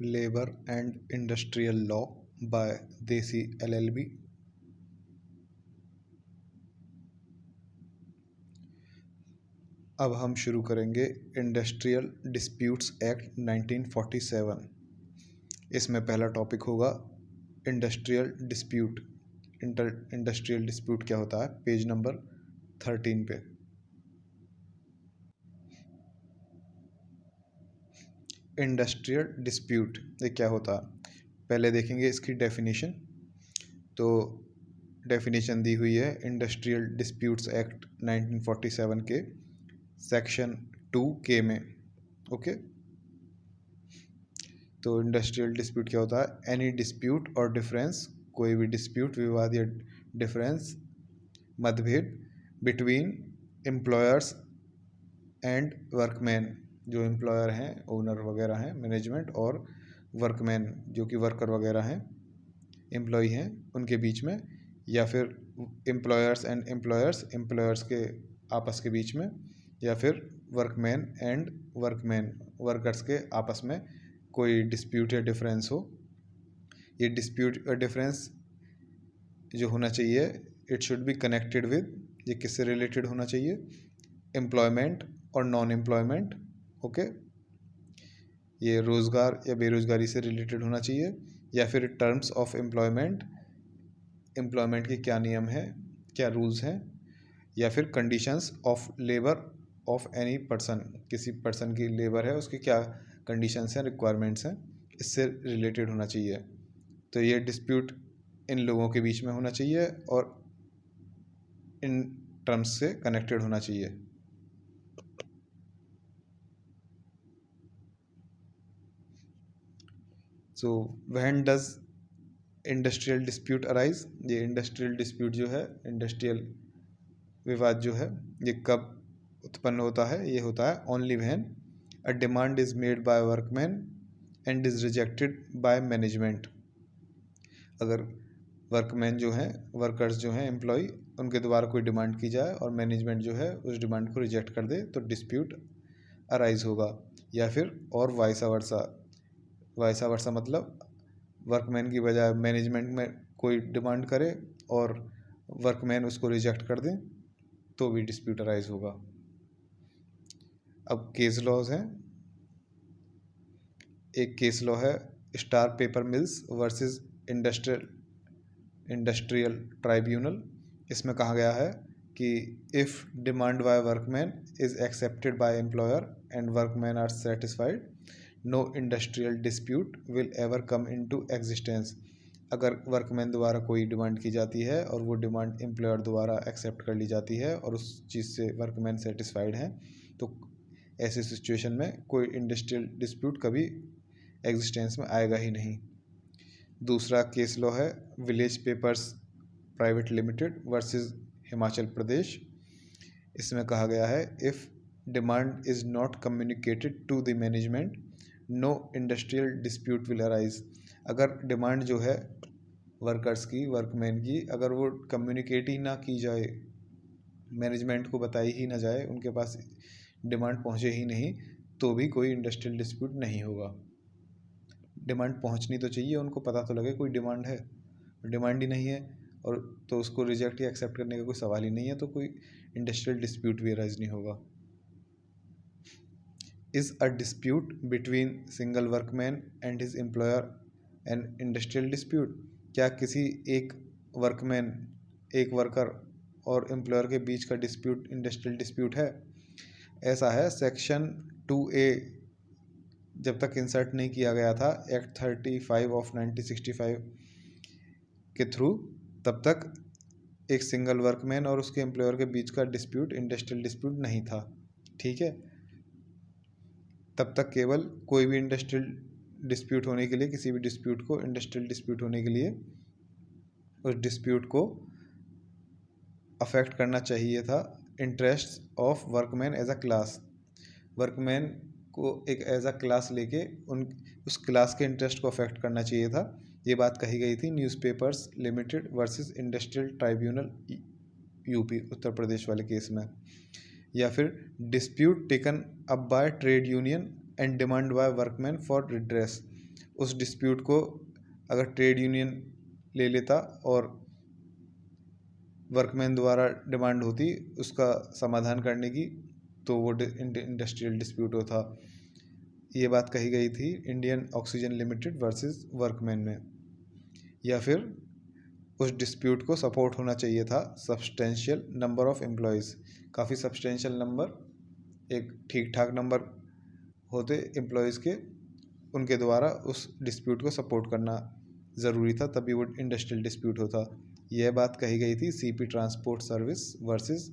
Labour and industrial law by देसी LLB। अब हम शुरू करेंगे इंडस्ट्रियल डिस्प्यूट्स एक्ट 1947। इसमें पहला टॉपिक होगा इंडस्ट्रियल डिस्प्यूट। इंडस्ट्रियल डिस्प्यूट क्या होता है, पेज नंबर 13 पे। इंडस्ट्रियल डिस्प्यूट ये क्या होता है, पहले देखेंगे इसकी डेफिनेशन। तो डेफिनेशन दी हुई है इंडस्ट्रियल डिस्प्यूट्स एक्ट 1947 के सेक्शन 2K में। ओके, तो इंडस्ट्रियल डिस्प्यूट क्या होता है, एनी डिस्प्यूट और डिफरेंस, कोई भी डिस्प्यूट, विवाद या डिफरेंस, मतभेद बिटवीन एम्प्लॉयर्स एंड वर्कमैन, जो एम्प्लॉयर हैं, ओनर वगैरह हैं, मैनेजमेंट, और वर्कमैन जो कि वर्कर वगैरह हैं, एम्प्लॉय हैं, उनके बीच में, या फिर एम्प्लॉयर्स एंड एम्प्लॉयर्स के आपस के बीच में, या फिर वर्कमैन एंड वर्कर्स के आपस में कोई डिस्प्यूट या डिफरेंस हो। ये डिस्प्यूट या डिफरेंस जो होना चाहिए, it should be connected with, ये किससे रिलेटेड होना चाहिए, एम्प्लॉयमेंट और नॉन एम्प्लॉयमेंट। ओके, ये रोज़गार या बेरोज़गारी से रिलेटेड होना चाहिए, या फिर टर्म्स ऑफ एम्प्लॉयमेंट, एम्प्लॉयमेंट के क्या नियम हैं, क्या रूल्स हैं, या फिर conditions of labour of any person, किसी पर्सन की लेबर है उसकी क्या कंडीशंस हैं, रिक्वायरमेंट्स हैं, इससे रिलेटेड होना चाहिए। तो ये डिस्प्यूट इन लोगों के बीच में होना चाहिए और इन टर्म्स से कनेक्टेड होना चाहिए। So when does industrial dispute arise, ये इंडस्ट्रियल डिस्प्यूट जो है, इंडस्ट्रियल विवाद जो है, ये कब उत्पन्न होता है, ये होता है only when a demand is made by workman and is rejected by management. अगर वर्कमैन जो हैं, वर्कर्स जो हैं, एम्प्लॉय, उनके द्वारा कोई डिमांड की जाए और मैनेजमेंट जो है उस डिमांड को रिजेक्ट कर दे तो डिस्प्यूट अराइज होगा। या फिर और वाइसा वर्सा मतलब वर्कमैन की बजाय मैनेजमेंट में कोई डिमांड करे और वर्कमैन उसको रिजेक्ट कर दें तो भी डिस्प्यूट अराइज होगा। अब केस लॉज हैं। एक केस लॉ है star paper mills versus industrial tribunal. इसमें कहा गया है कि if demand by workman is accepted by employer and workman are satisfied, no industrial dispute will ever come into existence. अगर वर्कमैन द्वारा कोई डिमांड की जाती है और वो डिमांड एम्प्लॉयर द्वारा एक्सेप्ट कर ली जाती है और उस चीज़ से वर्कमैन सेटिस्फाइड हैं, तो ऐसी सिचुएशन में कोई इंडस्ट्रियल डिस्प्यूट कभी एग्जिस्टेंस में आएगा ही नहीं। दूसरा केस लॉ है village papers private limited versus Himachal Pradesh. इसमें कहा गया है if demand is not communicated to the management, no industrial dispute will arise. अगर डिमांड जो है वर्कर्स की, वर्कमैन की, अगर वो कम्युनिकेट ही ना की जाए, मैनेजमेंट को बताई ही ना जाए, उनके पास डिमांड पहुंचे ही नहीं, तो भी कोई इंडस्ट्रियल डिस्प्यूट नहीं होगा। डिमांड पहुंचनी तो चाहिए, उनको पता तो लगे कोई डिमांड है, डिमांड ही नहीं है और तो उसको रिजेक्ट या एक्सेप्ट करने का कोई सवाल ही नहीं है, तो कोई इंडस्ट्रियल डिस्प्यूट भी अराइज नहीं होगा। Is a dispute between single workman and his employer an industrial dispute. क्या किसी एक वर्कमैन, एक वर्कर और एम्प्लॉयर के बीच का डिस्प्यूट इंडस्ट्रियल डिस्प्यूट है? ऐसा है, सेक्शन 2A जब तक इंसर्ट नहीं किया गया था एक्ट 35 ऑफ 1965 के थ्रू, तब तक एक सिंगल वर्कमैन और उसके एम्प्लॉयर के बीच का डिस्प्यूट इंडस्ट्रियल डिस्प्यूट नहीं था। ठीक है, तब तक केवल कोई भी इंडस्ट्रियल डिस्प्यूट होने के लिए, किसी भी डिस्प्यूट को इंडस्ट्रियल डिस्प्यूट होने के लिए उस डिस्प्यूट को अफेक्ट करना चाहिए था interest of workman as a class. Workman को एक एज अ क्लास लेके उस क्लास के इंटरेस्ट को अफेक्ट करना चाहिए था। ये बात कही गई थी newspapers limited versus industrial tribunal UP, Uttar Pradesh वाले केस में। या फिर dispute taken up by trade union and demand by workman for redress. उस डिस्प्यूट को अगर ट्रेड यूनियन ले लेता और वर्कमैन द्वारा डिमांड होती उसका समाधान करने की, तो वो इंडस्ट्रियल डिस्प्यूट होता। ये बात कही गई थी Indian oxygen limited versus workman में। या फिर उस डिस्प्यूट को सपोर्ट होना चाहिए था सब्सटेंशियल नंबर ऑफ एम्प्लॉयज़, काफ़ी सब्सटेंशियल नंबर, एक ठीक ठाक नंबर होते एम्प्लॉयज़ के, उनके द्वारा उस डिस्प्यूट को सपोर्ट करना ज़रूरी था, तभी वो इंडस्ट्रियल डिस्प्यूट होता। यह बात कही गई थी CP transport service versus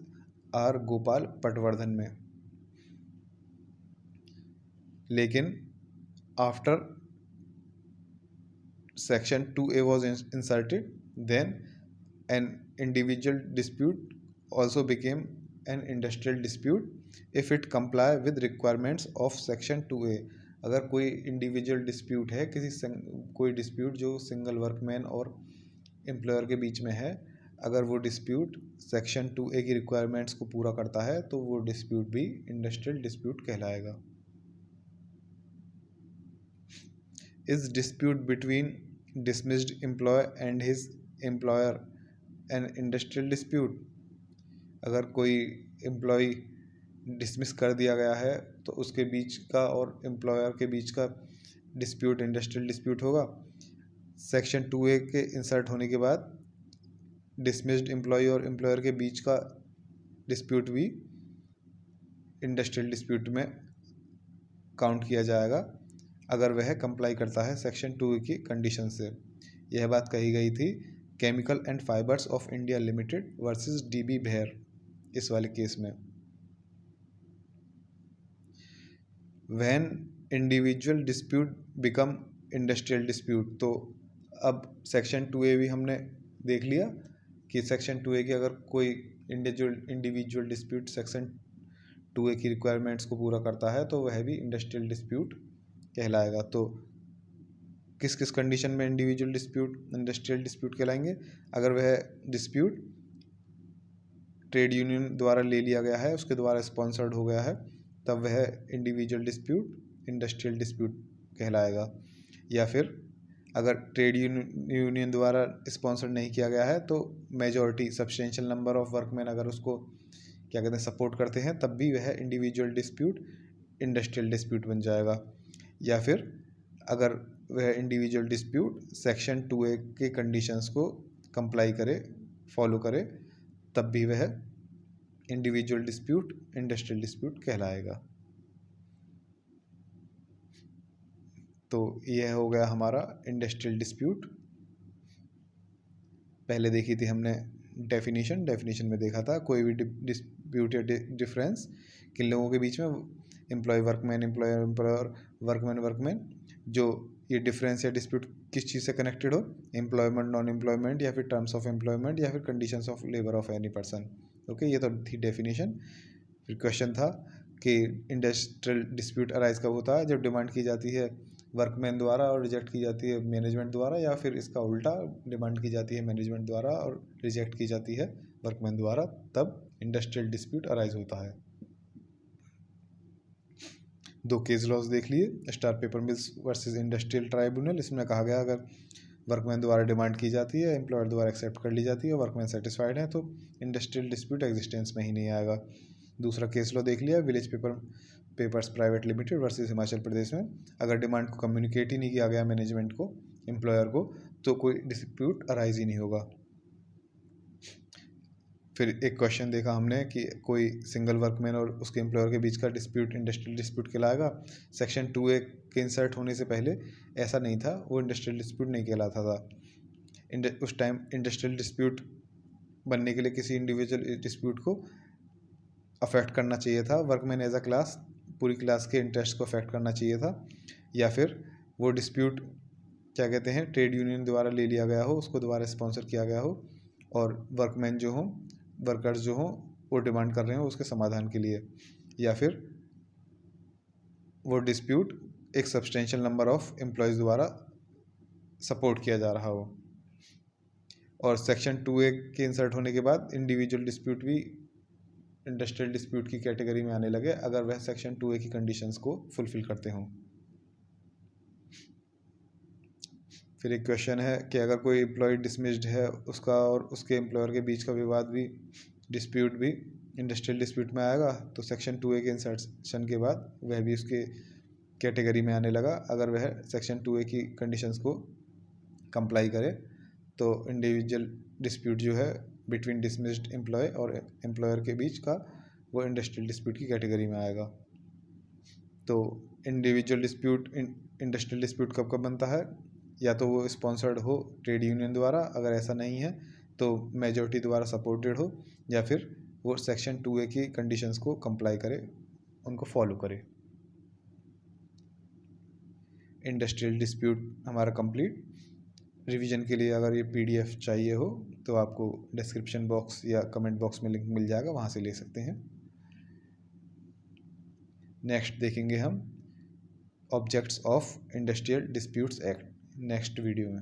R Gopal Patwardhan में। लेकिन after section 2A was inserted, then an individual dispute also became an industrial dispute if it comply with requirements of section 2A। अगर कोई इंडिविजुअल डिस्प्यूट है, कोई डिस्प्यूट जो सिंगल वर्कमैन और employer के बीच में है, अगर वो डिस्प्यूट सेक्शन 2A की रिक्वायरमेंट्स को पूरा करता है तो वो डिस्प्यूट भी इंडस्ट्रियल डिस्प्यूट कहलाएगा। Is dispute between dismissed employee and his employer an industrial dispute? अगर कोई एम्प्लॉय डिसमिस कर दिया गया है तो उसके बीच का और एम्प्लॉयर के बीच का डिस्प्यूट इंडस्ट्रियल डिस्प्यूट होगा। सेक्शन 2A के इंसर्ट होने के बाद डिसमिस्ड एम्प्लॉय और एम्प्लॉयर के बीच का डिस्प्यूट भी इंडस्ट्रियल डिस्प्यूट में काउंट किया जाएगा अगर वह कंप्लाई करता है सेक्शन 2 की कंडीशन से। यह बात कही गई थी chemical and fibres of India limited versus dB भेर, इस वाले केस में। When individual dispute become industrial dispute, तो अब सेक्शन 2A भी हमने देख लिया कि सेक्शन 2A की अगर कोई इंडिविजुअल डिस्प्यूट सेक्शन 2A की रिक्वायरमेंट्स को पूरा करता है तो वह भी इंडस्ट्रियल डिस्प्यूट कहलाएगा। तो किस किस कंडीशन में इंडिविजुअल डिस्प्यूट इंडस्ट्रियल डिस्प्यूट कहलाएंगे? अगर वह डिस्प्यूट ट्रेड यूनियन द्वारा ले लिया गया है, उसके द्वारा स्पॉन्सर्ड हो गया है, तब वह इंडिविजुअल डिस्प्यूट इंडस्ट्रियल डिस्प्यूट कहलाएगा। या फिर अगर ट्रेड यूनियन द्वारा स्पॉन्सर्ड नहीं किया गया है तो majority substantial number of workman अगर उसको क्या कहते हैं सपोर्ट करते हैं, तब भी वह इंडिविजुअल डिस्प्यूट इंडस्ट्रियल डिस्प्यूट बन जाएगा। या फिर अगर वह इंडिविजुअल डिस्प्यूट सेक्शन 2A के कंडीशंस को कंप्लाई करे, फॉलो करे, तब भी वह इंडिविजुअल डिस्प्यूट इंडस्ट्रियल डिस्प्यूट कहलाएगा। तो यह हो गया हमारा इंडस्ट्रियल डिस्प्यूट। पहले देखी थी हमने डेफिनेशन में देखा था कोई भी डिस्प्यूट या डिफरेंस किन लोगों के बीच में, employee workman, employer employer, workman workman, जो ये डिफरेंस या डिस्प्यूट किस चीज़ से कनेक्टेड हो, एम्प्लॉयमेंट, नॉन एम्प्लॉयमेंट, या फिर टर्म्स ऑफ एम्प्लॉयमेंट, या फिर conditions of labour of any person. Okay, ये तो थी डेफिनेशन। फिर क्वेश्चन था कि इंडस्ट्रियल डिस्प्यूट अराइज कब होता है? जब डिमांड की जाती है वर्कमैन द्वारा और रिजेक्ट की जाती है मैनेजमेंट द्वारा, या फिर इसका उल्टा, डिमांड की जाती है मैनेजमेंट द्वारा और रिजेक्ट की जाती है वर्कमैन द्वारा, तब इंडस्ट्रियल डिस्प्यूट अराइज होता है। दो केस लॉज देख लिए, star paper mills versus industrial tribunal. इसमें कहा गया अगर वर्कमैन द्वारा डिमांड की जाती है, एम्प्लॉयर द्वारा एक्सेप्ट कर ली जाती है, वर्कमैन सेटिस्फाइड है, तो इंडस्ट्रियल डिस्प्यूट एग्जिस्टेंस में ही नहीं आएगा। दूसरा केस लॉ देख लिया, village papers private limited versus Himachal Pradesh में। अगर डिमांड को कम्युनिकेट ही नहीं किया गया मैनेजमेंट को, एम्प्लॉयर को, तो कोई डिस्प्यूट अराइज ही नहीं होगा। फिर एक क्वेश्चन देखा हमने कि कोई सिंगल वर्कमैन और उसके एम्प्लॉयर के बीच का डिस्प्यूट इंडस्ट्रियल डिस्प्यूट कहलाएगा। सेक्शन 2A के इंसर्ट होने से पहले ऐसा नहीं था, वो इंडस्ट्रियल डिस्प्यूट नहीं कहलाता था। उस टाइम इंडस्ट्रियल डिस्प्यूट बनने के लिए किसी इंडिविजुअल डिस्प्यूट को अफेक्ट करना चाहिए था, वर्कमैन एज अ क्लास, पूरी क्लास के इंटरेस्ट को अफेक्ट करना चाहिए था, या फिर वो डिस्प्यूट क्या कहते हैं ट्रेड यूनियन द्वारा ले लिया गया हो, उसको द्वारा स्पॉन्सर किया गया हो, और वर्कमैन जो हों, वर्कर्स जो हों, वो डिमांड कर रहे हो उसके समाधान के लिए, या फिर वो डिस्प्यूट एक सब्सटेंशियल नंबर ऑफ एम्प्लॉयज़ द्वारा सपोर्ट किया जा रहा हो। और सेक्शन 2A के इंसर्ट होने के बाद इंडिविजुअल डिस्प्यूट भी इंडस्ट्रियल डिस्प्यूट की कैटेगरी में आने लगे अगर वह सेक्शन 2A की कंडीशंस को फुलफिल करते हों। फिर एक क्वेश्चन है कि अगर कोई एम्प्लॉय डिसमिस्ड है, उसका और उसके एम्प्लॉयर के बीच का विवाद भी, डिस्प्यूट भी इंडस्ट्रियल डिस्प्यूट में आएगा, तो सेक्शन 2A के इंसर्शन के बाद वह भी उसके कैटेगरी में आने लगा। अगर वह सेक्शन 2A की कंडीशंस को कंप्लाई करे तो इंडिविजुअल डिस्प्यूट जो है बिटवीन डिसमिस्ड एम्प्लॉय और एम्प्लॉयर के बीच का, वो इंडस्ट्रियल डिस्प्यूट की कैटेगरी में आएगा। तो इंडिविजुअल डिस्प्यूट इंडस्ट्रियल डिस्प्यूट कब कब बनता है? या तो वो स्पॉन्सर्ड हो ट्रेड यूनियन द्वारा, अगर ऐसा नहीं है तो मेजॉरिटी द्वारा सपोर्टेड हो, या फिर वो सेक्शन 2A की कंडीशंस को कंप्लाई करे, उनको फॉलो करे। इंडस्ट्रियल डिस्प्यूट हमारा कंप्लीट। रिवीजन के लिए अगर ये PDF चाहिए हो तो आपको डिस्क्रिप्शन बॉक्स या कमेंट बॉक्स में लिंक मिल जाएगा, वहाँ से ले सकते हैं। नेक्स्ट देखेंगे हम objects of industrial disputes act next video में।